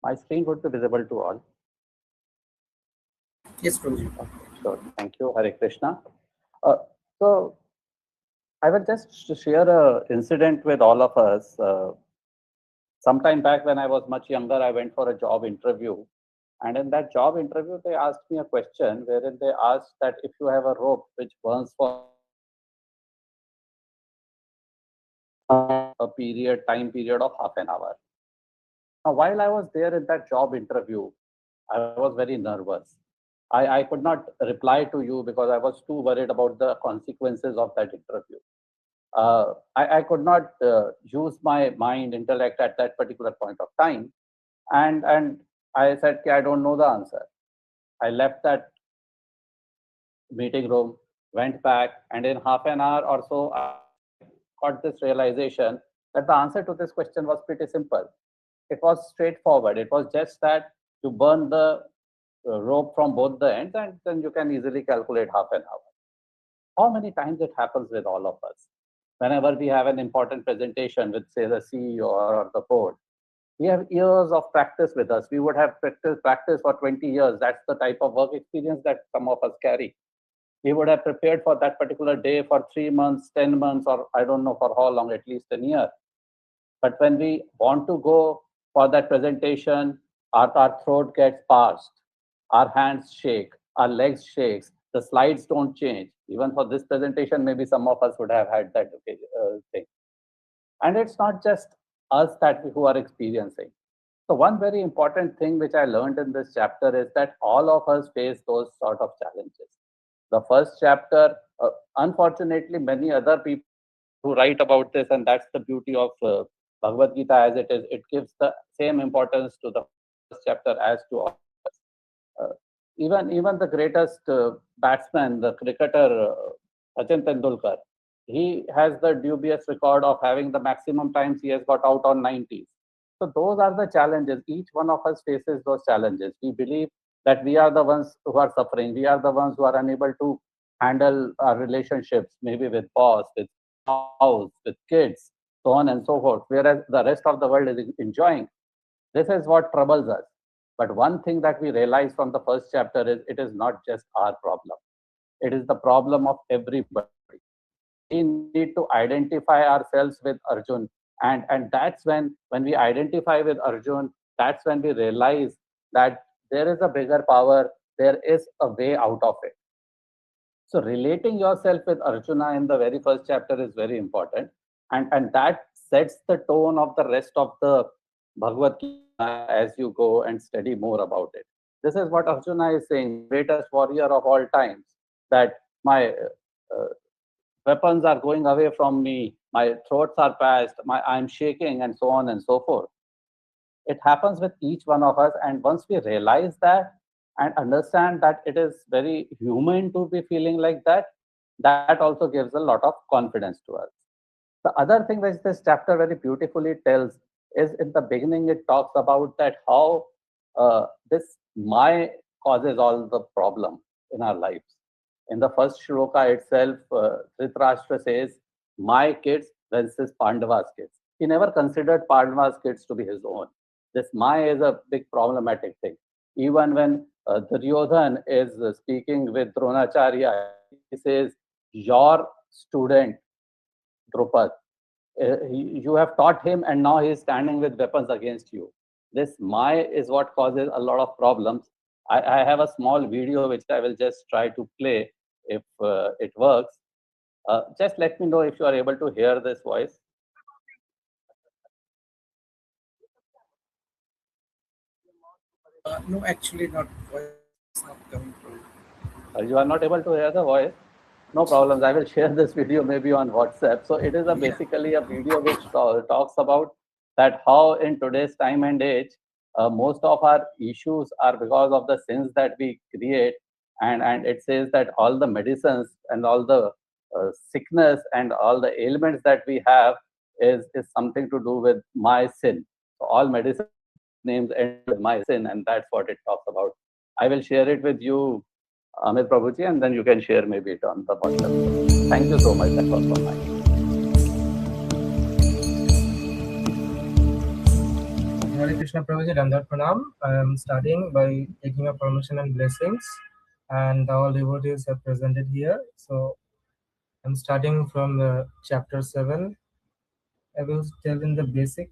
My screen would be visible to all. Yes, Prabhuji. Sure. Thank you. Hare Krishna. So I will just share an incident with all of us. Sometime back when I was much younger, I went for a job interview. And in that job interview, they asked me a question wherein they asked that if you have a rope which burns for a time period of half an hour. Now, while I was there in that job interview, I was very nervous. I could not reply to you because I was too worried about the consequences of that interview. I could not use my mind, intellect at that particular point of time. And I said, I don't know the answer. I left that meeting room, went back, and in half an hour or so, I got this realization that the answer to this question was pretty simple. It was straightforward. It was just that you burn the rope from both the ends, and then you can easily calculate half an hour. How many times it happens with all of us? Whenever we have an important presentation with, say, the CEO or the board, we have years of practice with us. We would have practice for 20 years. That's the type of work experience that some of us carry. We would have prepared for that particular day for 3 months, 10 months, or I don't know for how long, at least a year. But when we want to go for that presentation, our throat gets parched, our hands shake, our legs shakes, the slides don't change. Even for this presentation, maybe some of us would have had that thing. And it's not just us who are experiencing. So one very important thing which I learned in this chapter is that all of us face those sort of challenges. The first chapter, unfortunately, many other people who write about this, and that's the beauty of Bhagavad Gita as it is, it gives the same importance to the first chapter as to all of us. Even the greatest batsman, the cricketer Sachin Tendulkar, he has the dubious record of having the maximum times he has got out on 90s. So those are the challenges. Each one of us faces those challenges. We believe that we are the ones who are suffering. We are the ones who are unable to handle our relationships, maybe with boss, with house, with kids, so on and so forth, whereas the rest of the world is enjoying. This is what troubles us. But one thing that we realize from the first chapter is it is not just our problem. It is the problem of everybody. We need to identify ourselves with Arjun. And that's when we identify with Arjun, that's when we realize that there is a bigger power, there is a way out of it. So relating yourself with Arjuna in the very first chapter is very important. And that sets the tone of the rest of the Bhagavad Gita as you go and study more about it. This is what Arjuna is saying, greatest warrior of all times, that my weapons are going away from me, my throats are parched, I'm shaking, and so on and so forth. It happens with each one of us, and once we realize that and understand that it is very human to be feeling like that, that also gives a lot of confidence to us. The other thing which this chapter very beautifully tells is in the beginning, it talks about that how this my causes all the problem in our lives. In the first shloka itself, Dhritarashtra says, my kids versus Pandava's kids. He never considered Pandava's kids to be his own. This my is a big problematic thing. Even when Duryodhan is speaking with Dronacharya, he says, your student, Drupad, you have taught him and now he is standing with weapons against you. This my is what causes a lot of problems. I have a small video which I will just try to play if it works. Just let me know if you are able to hear this voice. No, actually not. Voice is not coming through. You are not able to hear the voice? No problems. I will share this video maybe on WhatsApp. So it is basically a video which talks about that how in today's time and age, most of our issues are because of the sins that we create. And it says that all the medicines and all the sickness and all the ailments that we have is something to do with my sin. So all medicine names end with my sin, and that's what it talks about. I will share it with you, Amit Prabhuji, and then you can share maybe it on the WhatsApp. Thank you so much. That was from my end. Hare Krishna Prabhuji, Dandar Pranam. I am starting by taking your permission and blessings, and all devotees are presented here. So I'm starting from the chapter 7. I will tell in the basic,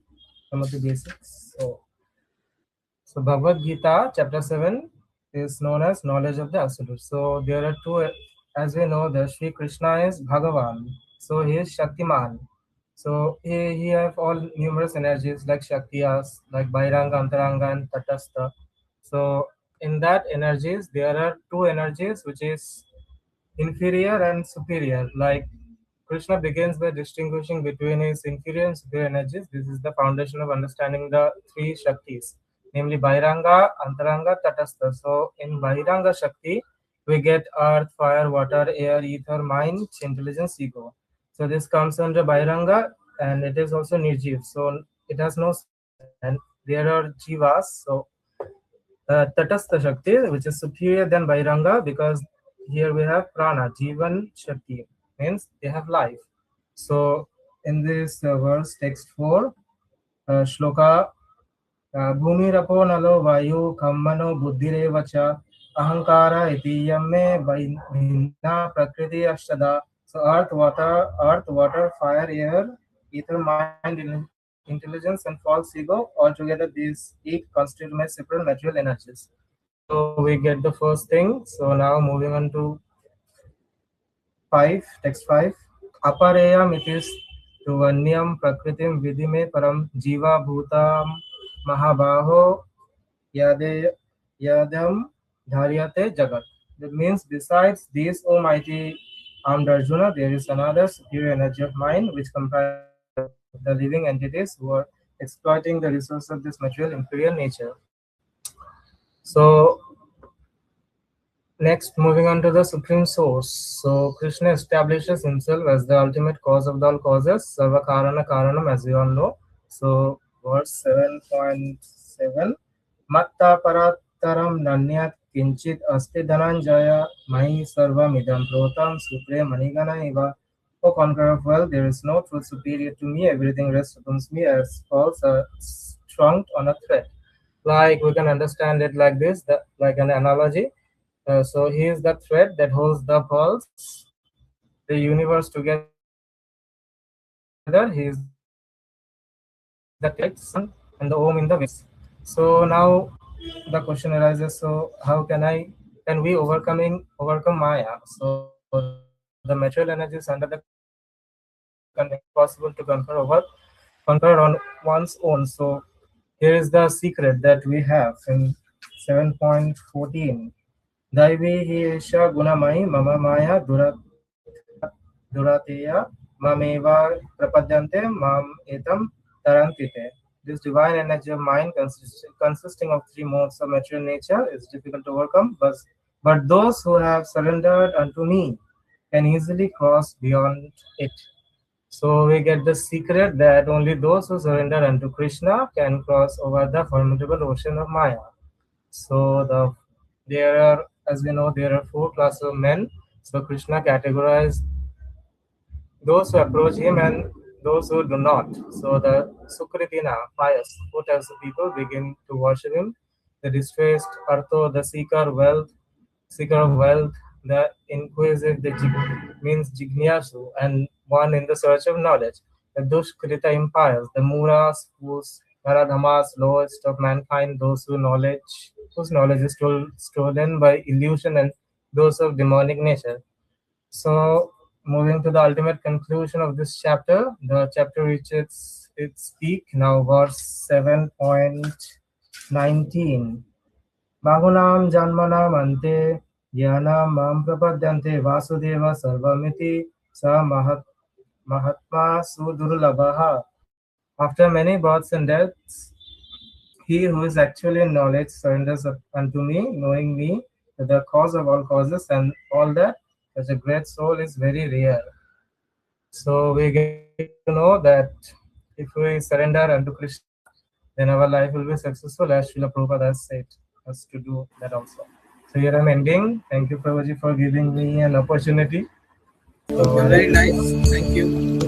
some of the basics. So Bhagavad Gita, chapter 7, is known as knowledge of the absolute. So there are two, as we know, the Sri Krishna is Bhagavan. So he is Shaktiman. So he have all numerous energies like Shaktiyas, like Bhairanga, Antaranga, and Tatastha. So in that energies, there are two energies which is inferior and superior. Like Krishna begins by distinguishing between his inferior and superior energies. This is the foundation of understanding the three Shaktis, namely Bhairanga, Antaranga, Tatastha. So in Bhairanga Shakti, we get earth, fire, water, air, ether, mind, intelligence, ego. So this comes under Bhairanga, and it is also Nirjiv. So it has no soul, and there are Jivas. So Tatastha Shakti, which is superior than Bhairanga, because here we have Prana, Jivan Shakti, means they have life. So in this verse, text 4, Shloka, Bhumirapo nalo vayu kammano buddhirev cha ahankara iti yamme bhinna prakriti ashtada. So earth, water, fire, air, ether, mind, intelligence, and false ego, altogether these 8 constitute my separate material energies. So we get the first thing. So now moving on to 5, text 5. Apareyam itis tuvanyam prakritim vidime param jiva bhutam mahabaho yade yadam dharyate jagat. That means besides these, O mighty armed Arjuna, there is another superior energy of mind which comprises the living entities who are exploiting the resource of this material inferior nature. So next, moving on to the supreme source. So Krishna establishes himself as the ultimate cause of all causes, Sarva Karana Karanam, as we all know. So verse 7.7, Matta Parataram Nanyat Kinchit Asti Dhananjaya Mahi Sarva Midam Protam Supre Manigana Iva. O conqueror of wealth, there is no truth superior to me. Everything rests upon me as falls are strung on a thread. Like we can understand it like this, like an analogy. So he is the thread that holds the pulse, the universe together. He is the tail light, sun, and the Om in the waves. So now the question arises: so how can we overcome Maya? So the material energies under the control of Maya. It is impossible to conquer on one's own. So here is the secret that we have in 7.14. Daivi hi esha gunamai mama maya durateya mameva prapadyante mam etam tarantite. This divine energy of mind consisting of 3 modes of material nature is difficult to overcome, but those who have surrendered unto me can easily cross beyond it. So we get the secret that only those who surrender unto Krishna can cross over the formidable ocean of Maya. So there are, as we know, there are 4 classes of men. So Krishna categorized those who approach him and those who do not. So the Sukritina, pious, 4 types of people begin to worship him. The distressed, Artho, the seeker of wealth, the inquisitive, means Jignasu, and one in the search of knowledge. The Dushkrita impious, the Muras, fools, Naradhamas, lowest of mankind, those whose knowledge is stolen by illusion, and those of demonic nature. So, moving to the ultimate conclusion of this chapter, the chapter reaches its peak now, verse 7.19. Bahunam janmanam ante jnanam mam prapadyante vasudeva sarvamiti sa mahatma sudurlabhaha. After many births and deaths, he who is actually in knowledge surrenders unto me, knowing me, the cause of all causes, and all that. Such a great soul is very rare. So we get to know that if we surrender unto Krishna, then our life will be successful, as Srila Prabhupada has said us to do that also. So here I'm ending. Thank you, Prabhuji, for giving me an opportunity. Okay, very nice. Thank you.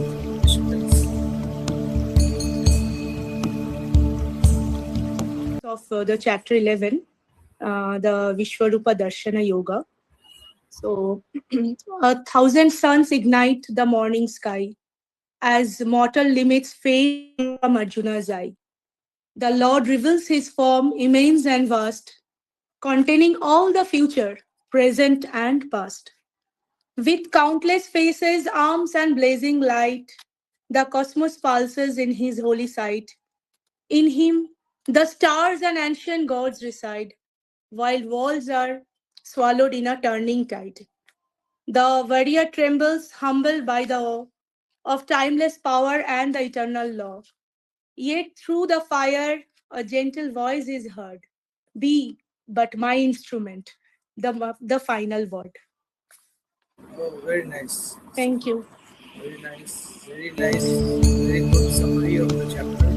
of the chapter 11, the Vishwarupa Darshana Yoga. So, 1,000 suns ignite the morning sky as mortal limits fade from Arjuna's eye. The Lord reveals his form immense and vast, containing all the future, present, and past. With countless faces, arms, and blazing light, the cosmos pulses in his holy sight. In him, the stars and ancient gods reside, while walls are swallowed in a turning tide. The warrior trembles, humbled by the awe of timeless power and the eternal law. Yet through the fire, a gentle voice is heard. Be but my instrument, the final word. Oh, very nice. Thank you. Very nice. Very nice. Very good summary of the chapter.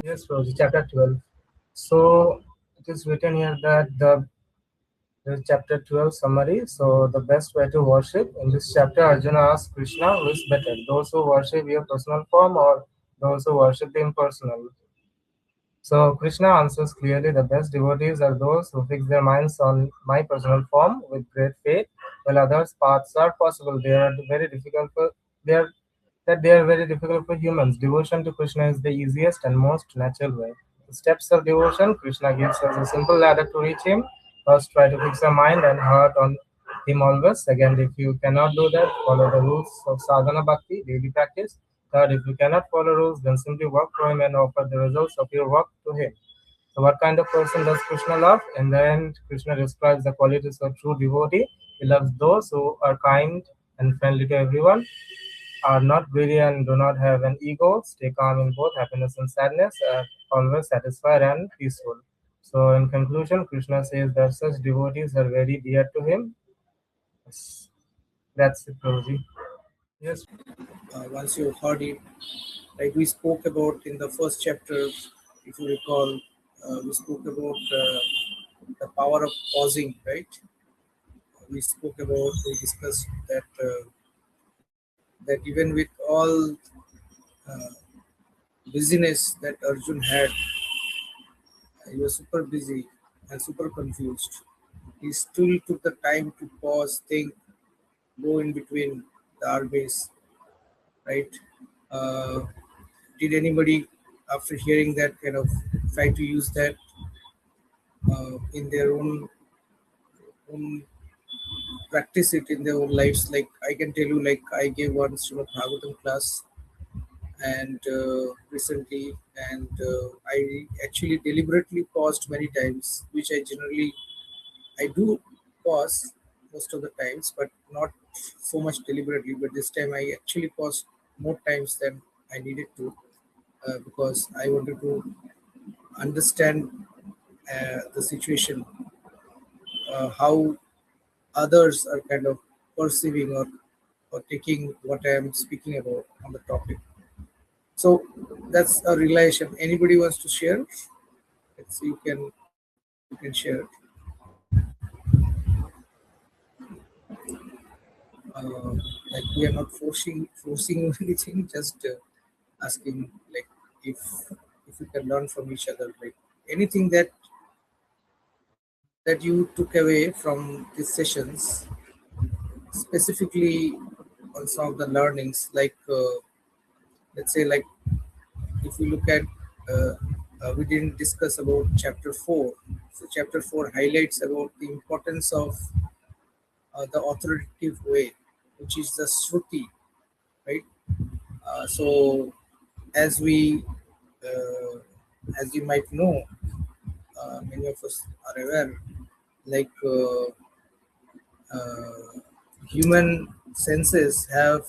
Yes, Rosie, chapter 12. So it is written here that the chapter 12 summary. So the best way to worship. In this chapter, Arjuna asks Krishna, who is better, those who worship your personal form or those who worship the impersonal? So Krishna answers clearly, the best devotees are those who fix their minds on my personal form with great faith, while others' paths are possible. They are very difficult for they are very difficult for humans. Devotion to Krishna is the easiest and most natural way. The steps of devotion, Krishna gives us a simple ladder to reach him. First, try to fix your mind and heart on him always. Second, if you cannot do that, follow the rules of sadhana bhakti, daily practice. Third, if you cannot follow rules, then simply work for him and offer the results of your work to him. So, what kind of person does Krishna love? In the end, Krishna describes the qualities of true devotee. He loves those who are kind and friendly to everyone, are not greedy and do not have an ego, stay calm in both happiness and sadness, are always satisfied and peaceful. So, in conclusion, Krishna says that such devotees are very dear to him. Yes. That's it, Prabhuji. Yes. Once you've heard it, like we spoke about in the first chapter, if you recall, we spoke about the power of pausing, right? We discussed that that even with all uh, busyness that Arjun had, he was super busy and super confused. He still took the time to pause, think, go in between the armies, right? Uh, did anybody, after hearing that, kind of try to use that in their own practice it in their own lives? Like I can tell you, like I gave one Srimad Bhagavatam class and recently, and I actually deliberately paused many times, which I do pause most of the times, but not so much deliberately. But this time I actually paused more times than I needed to, because I wanted to understand the situation, how others are kind of perceiving or taking what I am speaking about on the topic. So that's a realization. Anybody wants to share? Let's see, you can share. Like we are not forcing anything, just asking like if we can learn from each other, like anything that you took away from these sessions, specifically on some of the learnings, like let's say, like if we look at we didn't discuss about chapter 4. So chapter 4 highlights about the importance of the authoritative way, which is the Shruti, right? So as we as you might know, many of us are aware, like human senses have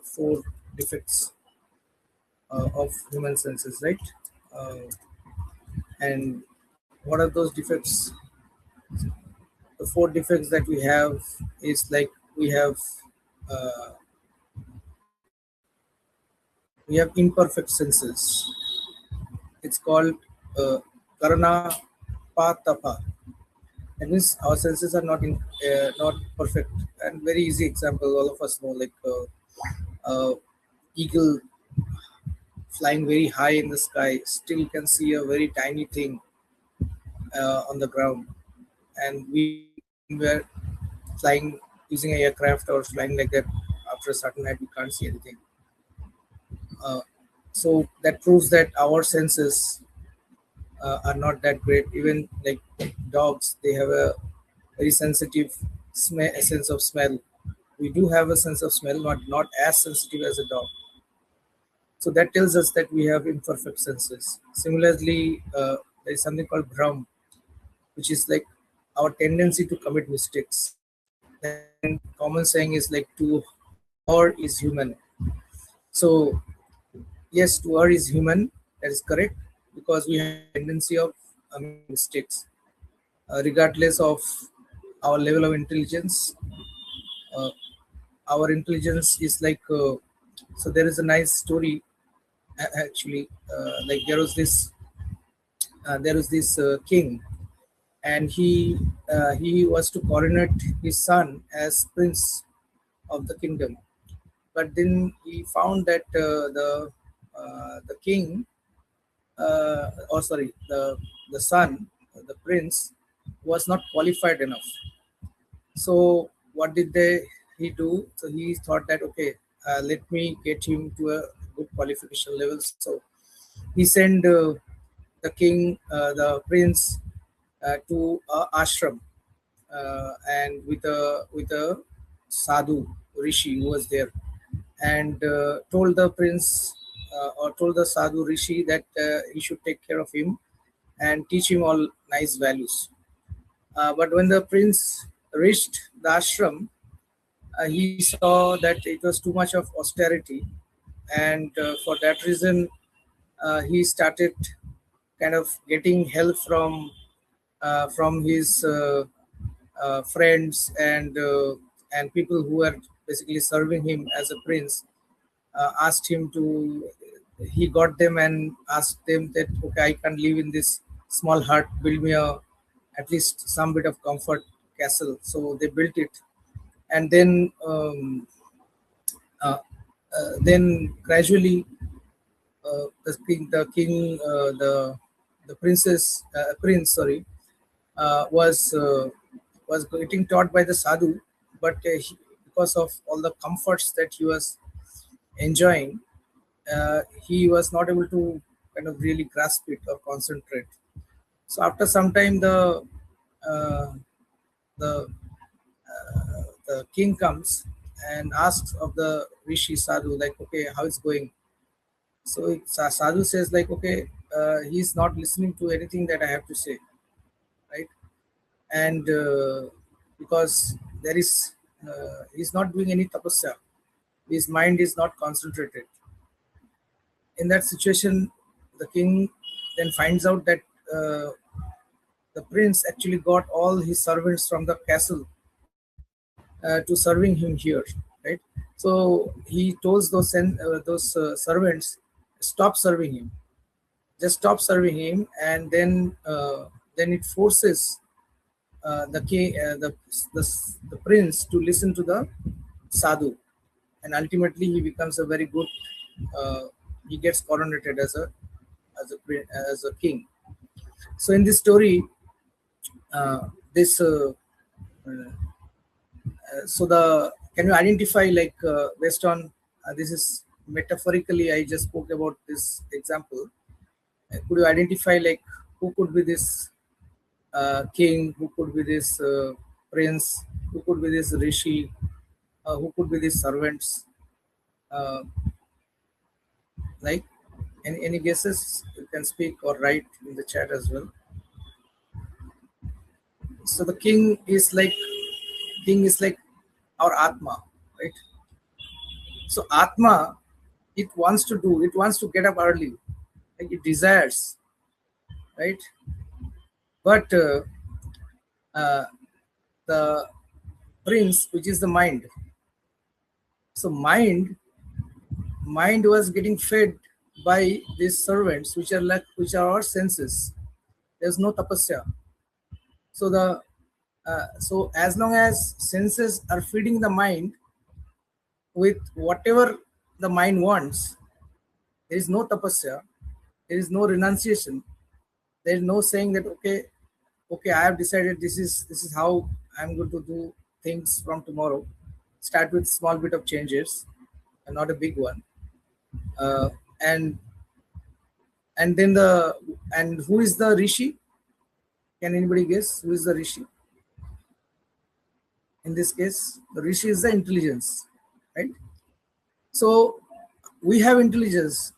4 defects of human senses, right? And what are those defects? The 4 defects that we have is like uh, we have imperfect senses. It's called karana patapa. That means our senses are not perfect. And very easy example, all of us know, like eagle flying very high in the sky still can see a very tiny thing on the ground, and we were flying using an aircraft or flying like that, after a certain height we can't see anything. So that proves that our senses are not that great. Even like dogs, they have a very sensitive sense of smell. We do have a sense of smell, not as sensitive as a dog. So that tells us that we have imperfect senses. Similarly, there is something called Brahm, which is like our tendency to commit mistakes. Then common saying is like to err is human. So yes, to err is human. That is correct, because we have a tendency of making mistakes, regardless of our level of intelligence. Uh, our intelligence is like so. There is a nice story actually. Like there was this king, and he was to coronate his son as prince of the kingdom. But then he found that the king, or sorry, the son, the prince, was not qualified enough. So what did he do? So he thought that, okay, let me get him to a good qualification level. So he sent the king, the prince, to ashram, and with a sadhu rishi who was there, and told the prince, or told the sadhu rishi that he should take care of him and teach him all nice values. But when the prince reached the ashram, he saw that it was too much of austerity, and for that reason he started kind of getting help from his friends and people who were basically serving him as a prince. Asked him to, he got them and asked them that, okay, I can live in this small hut, build me at least some bit of comfort castle. So they built it, and then gradually the prince, sorry, was getting taught by the sadhu, but because of all the comforts that he was enjoying, he was not able to kind of really grasp it or concentrate. So after some time, uh, the the king comes and asks of the rishi sadhu, like, okay, how it's going? So sadhu says, like, okay, he's not listening to anything that I have to say, right? And because there is he's not doing any tapasya, his mind is not concentrated. In that situation, the king then finds out that the prince actually got all his servants from the castle to serving him here, right? So he tells those servants, stop serving him, just stop serving him, and then it forces the prince to listen to the sadhu, and ultimately he becomes a very good. He gets coronated as a king. So in this story, this so the can you identify, like, based on this is metaphorically, I just spoke about this example. Could you identify, like, who could be this king, who could be this prince, who could be this rishi, who could be these servants? Uh, like, any guesses? You can speak or write in the chat as well. So the king is like our atma, right? So atma, it wants to get up early, like it desires, right? But the prince, which is the mind, so mind was getting fed by these servants, which are our senses. There's no tapasya. So so as long as senses are feeding the mind with whatever the mind wants, There is no tapasya. There is no renunciation. There is no saying that okay, I have decided this is how I'm going to do things from tomorrow. Start with small bit of changes, and not a big one. Uh, and then who is the rishi? Can anybody guess who is the rishi? In this case, the rishi is the intelligence, right? So we have intelligence.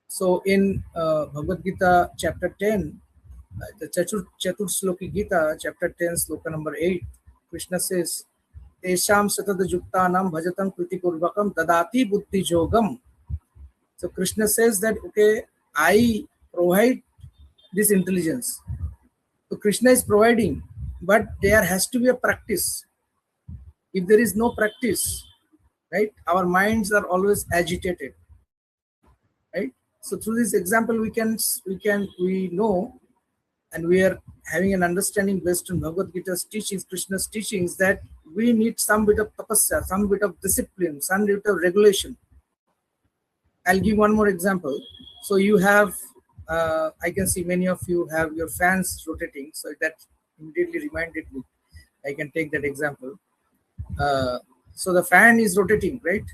So in Bhagavad Gita chapter 10, the Chatur Sloki Gita chapter 10 sloka number 8, Krishna says, Tesham satad juktanam bhajatam kriti purvakam dadati buddhi jogam. So Krishna says that, okay, I provide this intelligence. So Krishna is providing, but there has to be a practice. If there is no practice, right, our minds are always agitated, right? So through this example, we know, and we are having an understanding based on Bhagavad Gita's teachings, Krishna's teachings, that we need some bit of tapasya, some bit of discipline, some bit of regulation. I'll give one more example. So you have, I can see many of you have your fans rotating. So that immediately reminded me. I can take that example. So the fan is rotating, right?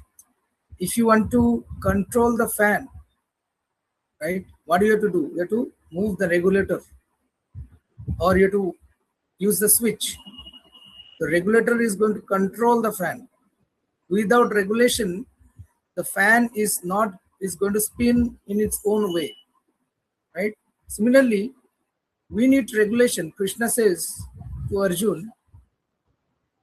If you want to control the fan, right, what do you have to do? You have to move the regulator, or you have to use the switch. The regulator is going to control the fan. Without regulation, the fan is going to spin in its own way, right? Similarly, we need regulation. Krishna says to Arjun,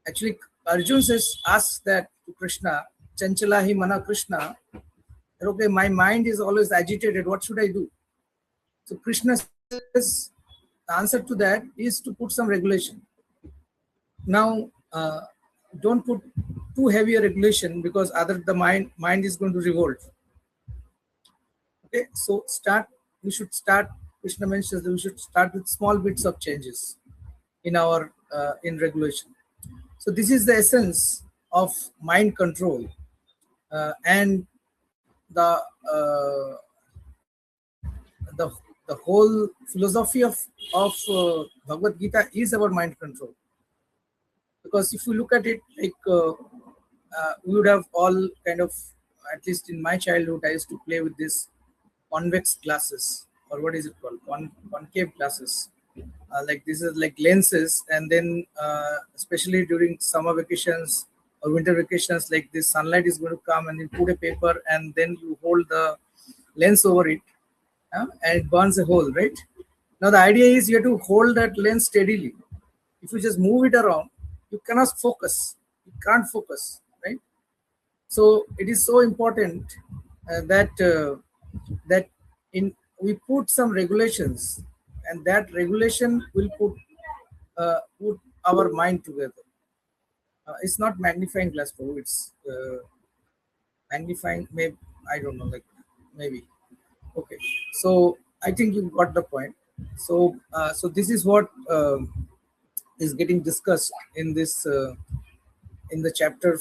actually Arjun asks that to Krishna, Chanchalahi mana Krishna, that, okay, my mind is always agitated, what should I do? So Krishna says the answer to that is to put some regulation. Now, don't put too heavy a regulation, because the mind is going to revolt. Okay, so Krishna mentions that we should start with small bits of changes in our in regulation. So this is the essence of mind control, and the whole philosophy of Bhagavad Gita is about mind control. Because if you look at it, like we would have all kind of, at least in my childhood, I used to play with this convex glasses, or what is it called, concave glasses. Like this is like lenses, and then especially during summer vacations or winter vacations, like this sunlight is going to come, and you put a paper, and then you hold the lens over it, and it burns a hole, right? Now the idea is you have to hold that lens steadily. If you just move it around, you cannot focus. You can't focus, right? So it is so important that we put some regulations, and that regulation will put our mind together. It's not magnifying glass, bro. It's magnifying. Maybe, I don't know. Like maybe. Okay. So I think you got the point. So so this is what is getting discussed in this in the chapter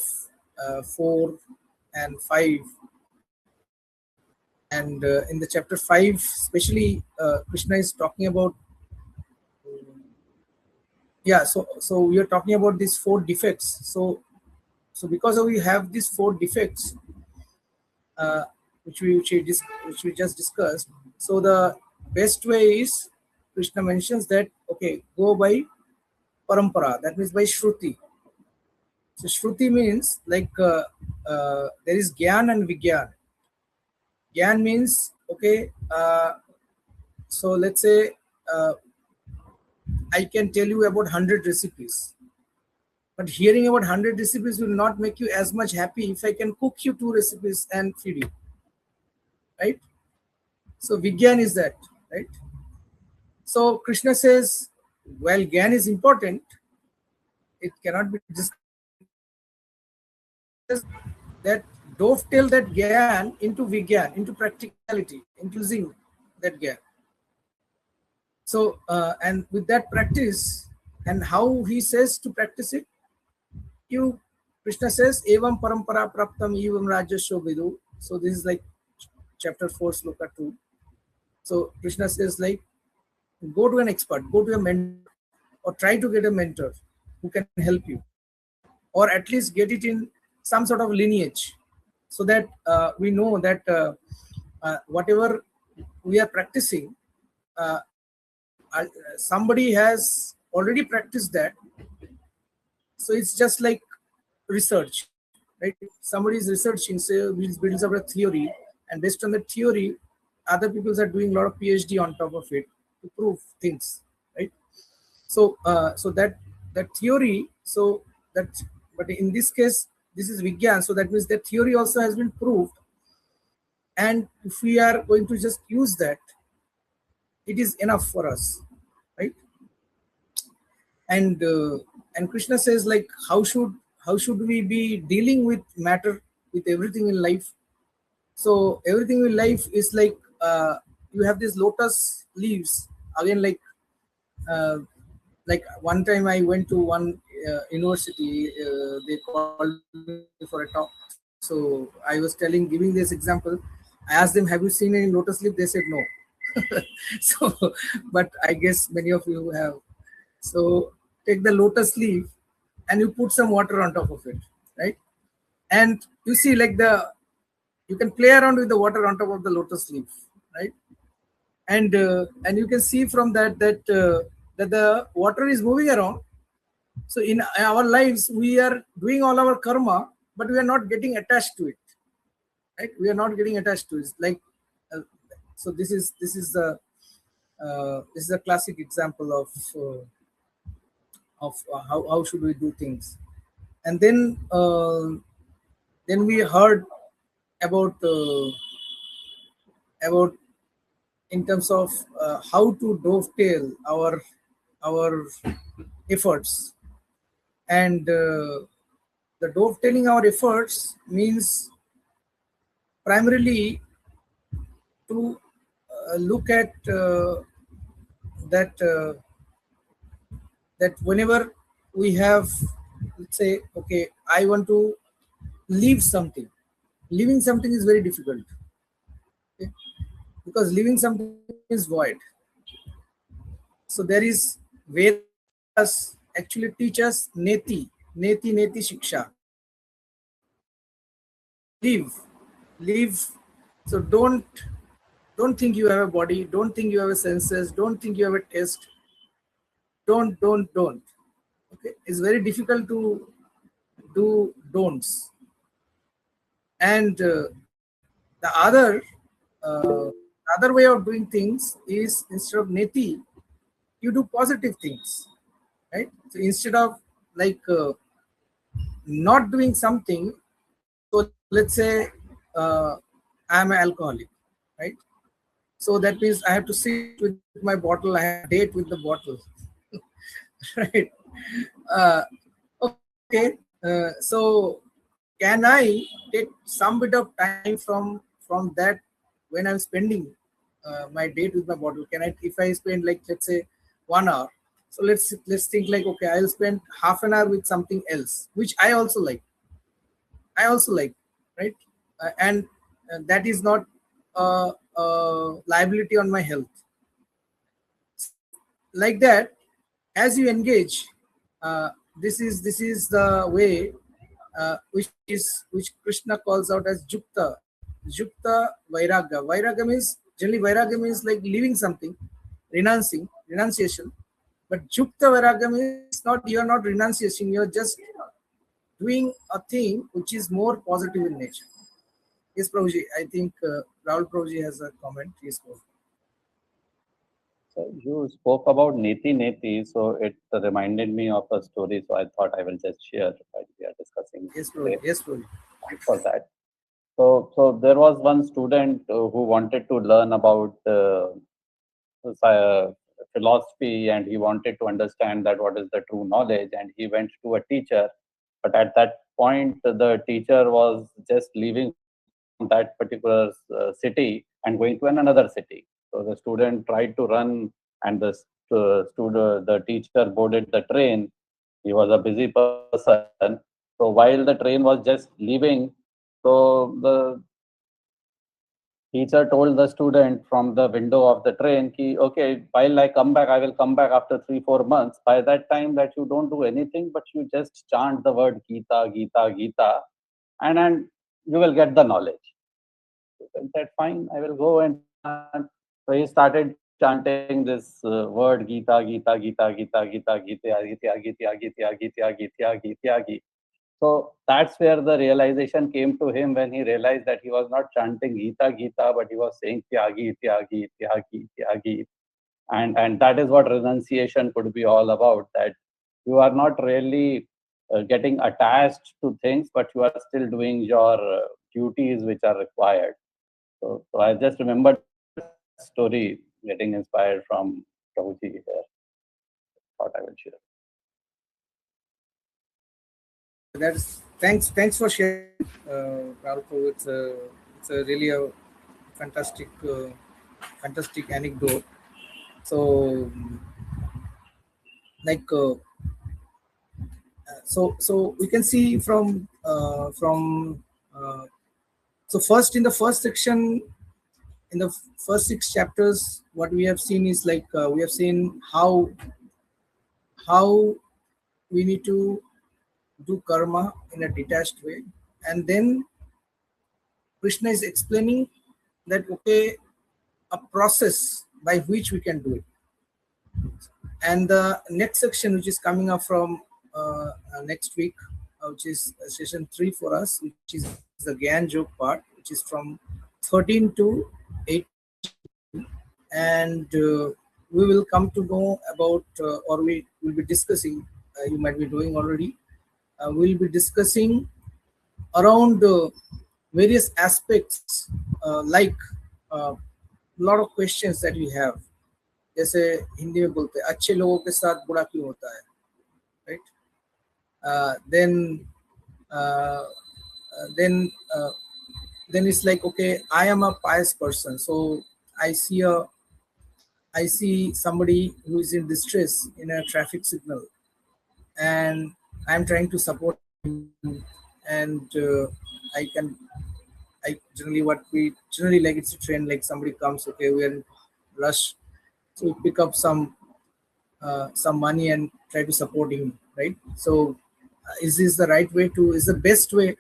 4 and 5. And in the chapter 5, especially, Krishna is talking about, so we are talking about these 4 defects. So because we have these 4 defects, which we just discussed, so the best way is, Krishna mentions that, okay, go by parampara, that means by shruti. So shruti means like there is gyan and vigyan. Gyan means, okay, so let's say I can tell you about 100 recipes, but hearing about 100 recipes will not make you as much happy if I can cook you 2 recipes and feed you, right? So vigyan is that, right? So Krishna says, well, gyan is important, it cannot be just that dovetail that gyan into vigyan, into practicality, including that gyan. So and with that practice, and how he says to practice it, Krishna says, evam parampara praptam evam rajyasya vidu. So this is like chapter 4, sloka 2. So Krishna says, like, go to an expert, go to a mentor, or try to get a mentor who can help you, or at least get it in some sort of lineage, so that we know that whatever we are practicing, uh, somebody has already practiced that. So it's just like research, right? Somebody is researching, say, builds up a theory, and based on the theory, other people are doing a lot of PhD on top of it to prove things, right? So so that theory, so that, but in this case this is Vigyan, so that means that theory also has been proved, and if we are going to just use that, it is enough for us, right? And Krishna says, like, how should we be dealing with matter, with everything in life? So everything in life is like, you have these lotus leaves again, uh, like one time I went to one university, they called me for a talk. So I was giving this example. I asked them, have you seen any lotus leaf? They said no. So, but I guess many of you have. So take the lotus leaf and you put some water on top of it, right? And you see, like, you can play around with the water on top of the lotus leaf, right? And you can see from that that the water is moving around. So in our lives, we are doing all our karma, but we are not getting attached to it, right? We are not getting attached to it. Like, so this is a classic example of how should we do things. And then we heard about in terms of how to dovetail our efforts, and the dovetailing our efforts means primarily to look at that that whenever we have, let's say, okay, I want to leave something. Leaving something is very difficult, okay? Because leaving something is void. So there is Vedas actually teach us neti shiksha. Leave. So don't think you have a body, don't think you have a senses, don't think you have a taste. Don't. Okay, it's very difficult to do don'ts. And the other way of doing things is, instead of neti, you do positive things, right? So instead of, like, not doing something, so let's say I'm an alcoholic, right? So that means I have to sit with my bottle, I have to date with the bottle. Right? uh, okay, so can I take some bit of time from that when I'm spending my date with my bottle? Can I, if I spend, like, let's say 1 hour, so let's think, like, okay, I'll spend half an hour with something else which I also like, right? And that is not liability on my health. Like that, as you engage, this is the way which Krishna calls out as jukta vairagya. Vairagya means like leaving something, renunciation. But jukta vairagya means not, you are not renunciation, you are just doing a thing which is more positive in nature. Yes, Prabhuji, I think Rahul Prabhuji has a comment. Yes, Prabhuji. So you spoke about neti, so it reminded me of a story. So I thought I will just share while we are discussing. Yes, Prabhuji. Yes, Prabhuji. Thanks for that. So there was one student who wanted to learn about philosophy, and he wanted to understand that what is the true knowledge, and he went to a teacher. But at that point, the teacher was just leaving that particular city and going to another city. So the student tried to run, and the teacher boarded the train. He was a busy person. So while the train was just leaving, so teacher told the student from the window of the train, ki, okay, while I come back, I will come back after 3-4 months. By that time, that you don't do anything, but you just chant the word Gita, Gita, Gita, and you will get the knowledge. So I said, fine, I will go and chant. So he started chanting this word Gita, Gita, Gita, Gita, Gita, Gita, Gita, Gita, Gita, Gita, Gita, Gita, Gita. So that's where the realization came to him, when he realized that he was not chanting Gita, Gita, but he was saying Tyagi, Tyagi, Tyagi, Tyagi. And that is what renunciation could be all about, that you are not really getting attached to things, but you are still doing your duties which are required. So I just remembered that story, getting inspired from Prabhuji here. Thought I will share. That's thanks for sharing, Rahul. It's a really a fantastic anecdote. So like so we can see from so first, in the first section, in the first 6 chapters, what we have seen is like we have seen how we need to do karma in a detached way, and then Krishna is explaining that okay, a process by which we can do it. And the next section, which is coming up from next week, which is session 3 for us, which is the Gyan Joke part, which is from 13 to 8, and we will come to know about, or we will be discussing, you might be doing already, we'll be discussing around various aspects, like a lot of questions that we have. जैसे हिंदी में बोलते हैं अच्छे लोगों के साथ बुरा क्यों होता है, right? Then it's like, okay, I am a pious person, so I see somebody who is in distress in a traffic signal, and I'm trying to support him, and I generally like, it's a trend, like somebody comes, okay, we are in rush, so we pick up some money and try to support him, right? So is this the right way to, is the best way,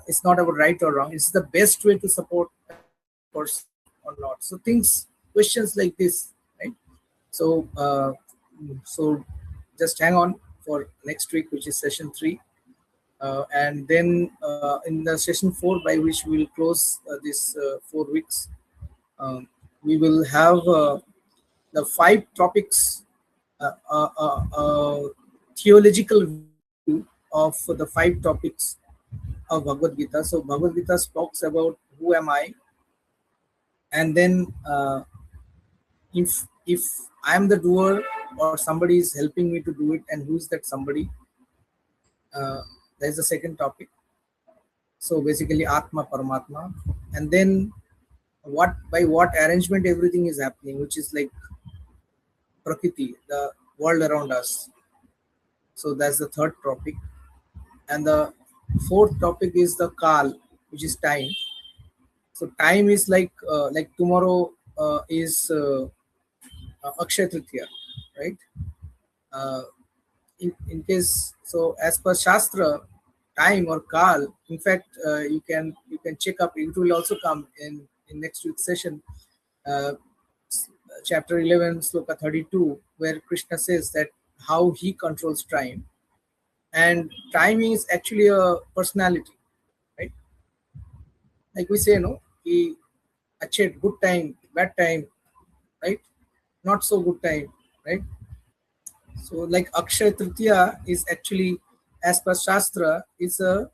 it's not about right or wrong, it's the best way to support a person or not? So questions like this, right? So so just hang on for next week, which is session 3, and then in the session 4, by which we will close this 4 weeks, we will have the 5 topics, theological view of the 5 topics of Bhagavad Gita. So Bhagavad Gita talks about who am I, and then if I am the doer or somebody is helping me to do it, and who is that somebody, that is the second topic. So basically Atma, Paramatma, and then by what arrangement everything is happening, which is like Prakriti, the world around us. So that's the third topic. And the fourth topic is the Kal, which is time. So time is like tomorrow is Akshay Tritiya, right? In case, so as per Shastra, time or Kal, in fact, you can check up, it will also come in next week's session, chapter 11, sloka 32, where Krishna says that how he controls time. And time is actually a personality, right? Like we say, no, good time, bad time, right? Not so good time, right? So like Akshay Tritiya is actually, as per Shastra, it's a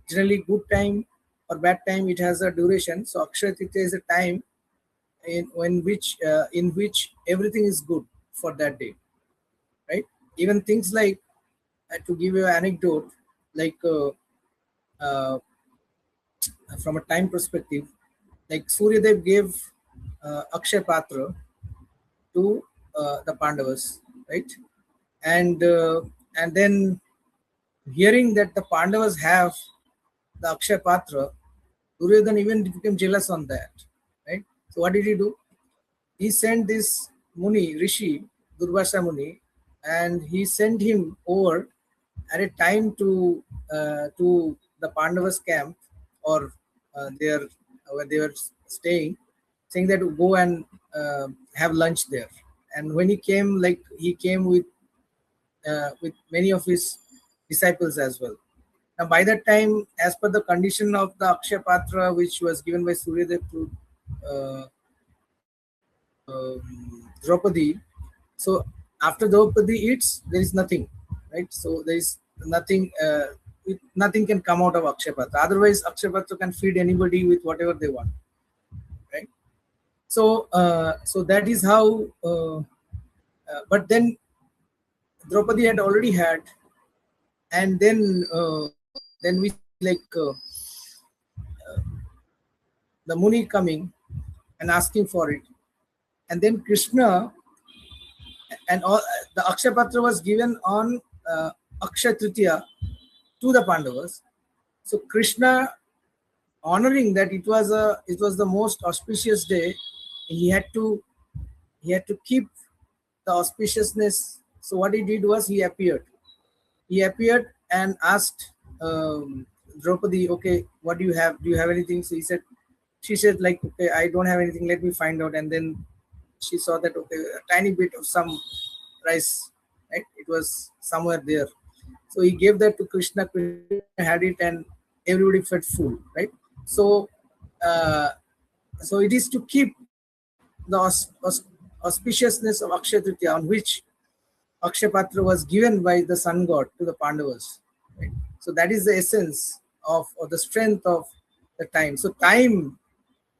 generally good time or bad time. It has a duration. So Akshay Tritiya is a time in which everything is good for that day, right? Even things like, to give you an anecdote, like from a time perspective, like Suryadev gave Akshay Patra to the Pandavas, right? And then hearing that the Pandavas have the Akshay Patra, Duryodhana even became jealous on that, right? So what did he do? He sent this Muni, Rishi, Durvasa Muni, and he sent him over at a time to the Pandavas camp, or there where they were staying, saying that go and have lunch there. And when he came, like he came with many of his disciples as well. Now, by that time, as per the condition of the Akshaya Patra, which was given by Suryadev to Draupadi, so after Draupadi eats, there is nothing, right? So there is nothing. Nothing can come out of Akshaya Patra. Otherwise, Akshaya Patra can feed anybody with whatever they want, right? So, so that is how. But then Draupadi had already had, and then we like the Muni coming and asking for it, and then Krishna and all the Akshaya Patra was given on Akshaya Tritiya to the Pandavas. So Krishna, honoring that it was the most auspicious day, he had to keep the auspiciousness. So what he did was he appeared and asked Draupadi, okay, what do you have? Do you have anything? So she said like, okay, I don't have anything, let me find out. And then she saw that, okay, a tiny bit of some rice, right? It was somewhere there. So he gave that to Krishna. Krishna had it, and everybody felt full, right? So, so it is to keep the auspiciousness of Akshaya Tritiya, on which Akshaya Patra was given by the sun god to the Pandavas, right? So that is the essence of, or the strength of the time. So time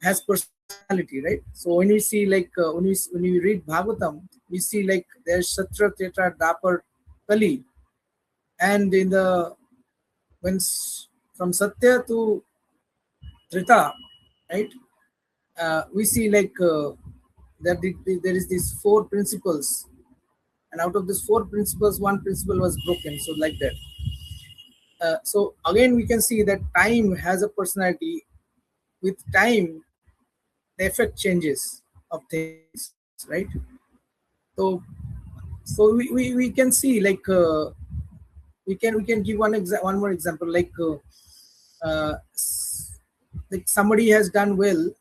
has personality, right? So when we see like when we read Bhagavatam, we see like there's Satra, Treta, Dapar, Kali, and in the from Satya to Treta, right? We see like that there is these 4 principles, and out of these 4 principles, one principle was broken. So like that. So again, we can see that time has a personality. With time, the effect changes of things, right? So we can see like we can give one more example, like somebody has done well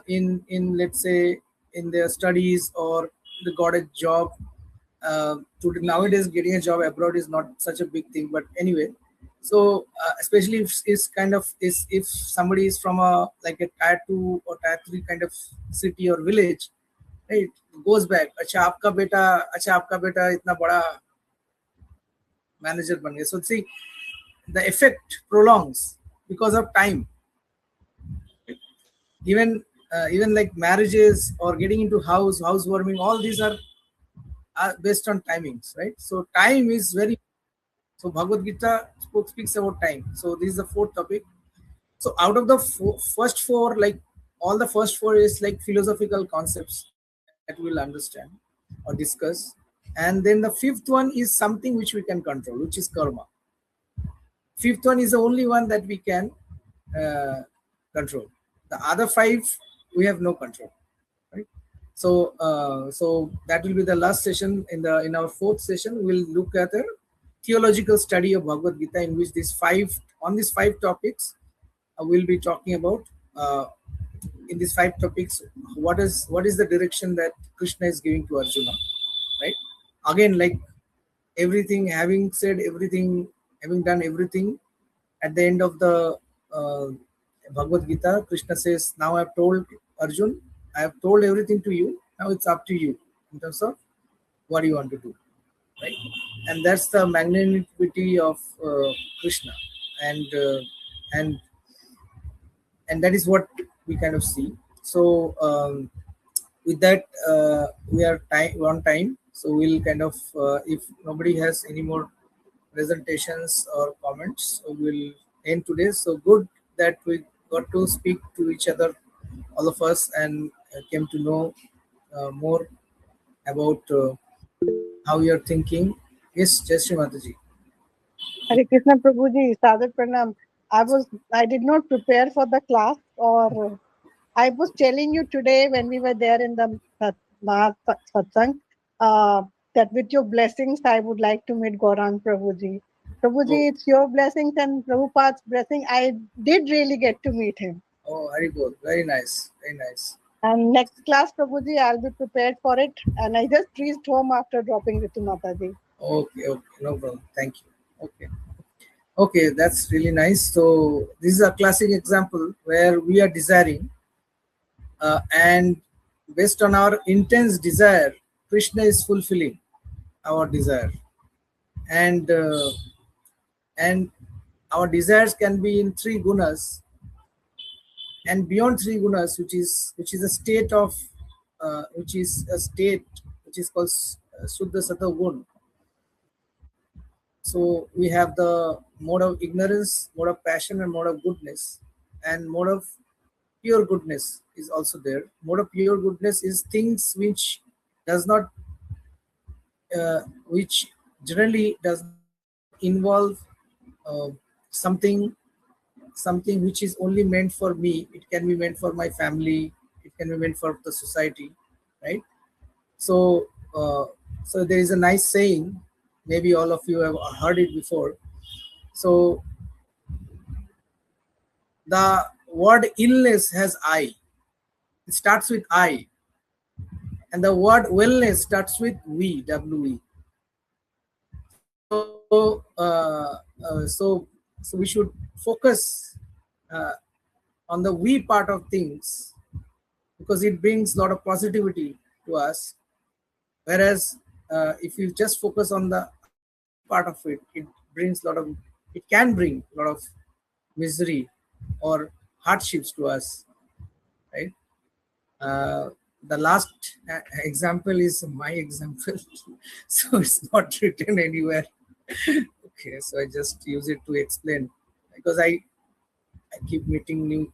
in let's say in their studies, or they got a job. Nowadays, getting a job abroad is not such a big thing, but anyway. So especially if somebody is from a like a tier 2 or tier 3 kind of city or village, right? Goes back. अच्छा आपका बेटा इतना बड़ा manager बन गया. So see, the effect prolongs because of time. Even like marriages or getting into housewarming, all these are based on timings, right? So time is very. So Bhagavad Gita speaks about time. So this is the 4th topic. So out of the first 4, like all the first 4 is like philosophical concepts that we'll understand or discuss, and then the 5th one is something which we can control, which is karma. 5th one is the only one that we can control. The other 5 we have no control, right? So so that will be the last session. In our 4th session, we'll look at a theological study of Bhagavad Gita, in which these 5 topics we'll be talking about. In these 5 topics, what is the direction that Krishna is giving to Arjuna, right? Again, like everything, having said everything, having done everything, at the end of the Bhagavad Gita, Krishna says, now I have told Arjun, I have told everything to you. Now it's up to you in terms of what you want to do, right? And that's the magnanimity of Krishna, and that is what we kind of see. So with that, we are on time. So we'll kind of, if nobody has any more presentations or comments, so we'll end today. So good that we got to speak to each other, all of us, and came to know more about how you're thinking. Yes, Jai Shri Mataji. Hare Krishna Prabhuji, Sagar Pranam. I did not prepare for the class, or I was telling you today when we were there in the satsang, that with your blessings, I would like to meet Gaurang Prabhuji. Prabhuji, it's your blessings and Prabhupada's blessing. I did really get to meet him. Oh, very good. Very nice. Very nice. And next class, Prabhuji, I'll be prepared for it. And I just reached home after dropping Ritu Mataji. Okay, no problem. Thank you. Okay, that's really nice. So this is a classic example where we are desiring, and based on our intense desire, Krishna is fulfilling our desire, and our desires can be in 3 gunas, and beyond 3 gunas, which is a state of which is called Suddha Sattva Gun. So we have the mode of ignorance, mode of passion, and mode of goodness, and mode of pure goodness is also there. Mode of pure goodness is things which does not, which generally does not involve something which is only meant for me. It can be meant for my family. It can be meant for the society, right? So, so there is a nice saying. Maybe all of you have heard it before. So the word illness has I. It starts with I. And the word wellness starts with we, W-E. So, so we should focus on the we part of things, because it brings a lot of positivity to us. Whereas if you just focus on the part of it, it can bring a lot of misery or hardships to us, right? The last example is my example, so it's not written anywhere. Okay, so I just use it to explain, because I keep meeting new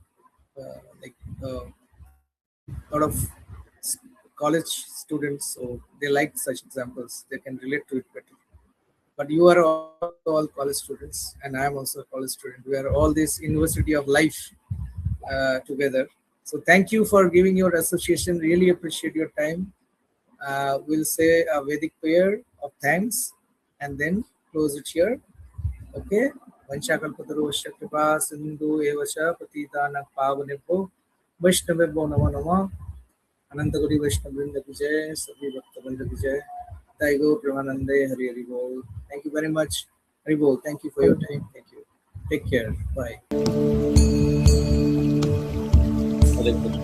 lot of college students, so they like such examples. They can relate to it better. But you are all college students, and I am also a college student. We are all this university of life together. So thank you for giving your association. Really appreciate your time. We'll say a Vedic prayer of thanks and then close it here. Okay. Vanchakalpatarovasya kripa sindhu evasha patitana pavanebho Vaishnavebho namo namo Anantaguri Vaishnavrinda Vijay Sabhi Bhakta Vrinda Vijay Taigo Pramanande Hari Hari Bol. Thank you very much. Hari Bol. Thank you for your time. Thank you. Take care. Bye. Hare Krishna.